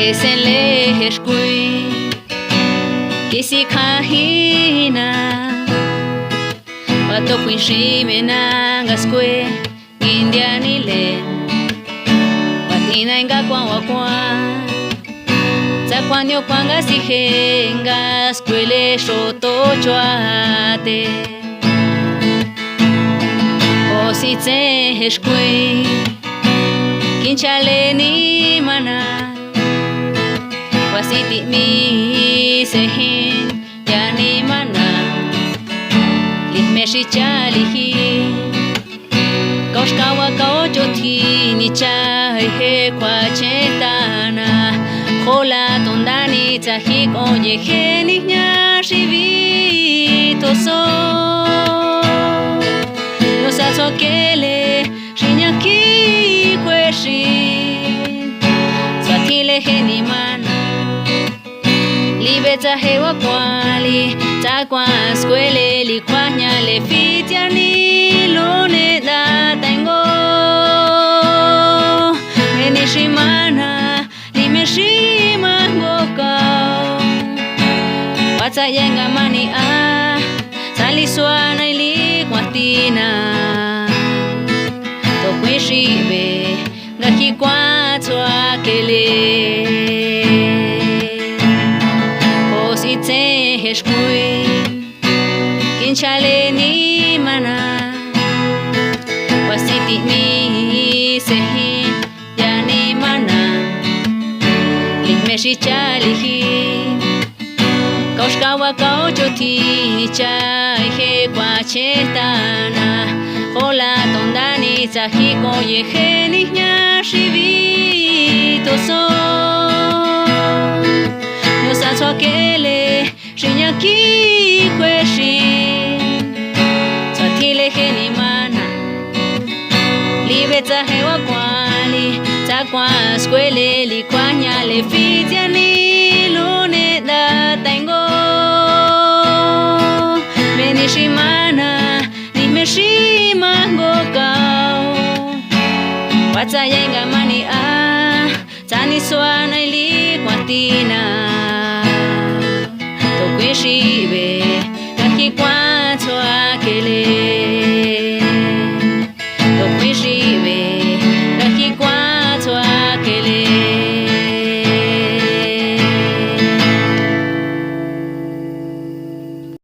esele heshkui kisi kahina wato kwishimena ngaskwe indianile watina inga kwa wakwa zakwanyo kwanga sihenga skwele shoto chwate ositse heshkui kinchale ni mana wasiti mi sehin yani mana limeshi chalihi kaushkawa kauchoti ni chahe kwa chetana hola tondani tahik oye geni nyashivito so no sasokele shinyaki kweshi swatile geni mana libeta hewa kwali takwa skwele likwanya le fitiani lone da tengo menishimana limeshima ngoka wata yenga mani saliswana ilikwatina tokwishibe ngakikwatwa kele ositse heshkui kinchale ni mana wasiti mi sehin yani mana limeshi chalihi kaushkawa kauchoti ni chahe kwa chetana hola tondani tahiko yeheni nyashivito so swakele shinyaki kweshi swatile geni mana libeta hewa kwali takwa skwele likwanya le fitiani lune da tengo menishimana limeshima ngokao wata yenga mani taniswana ilikwatina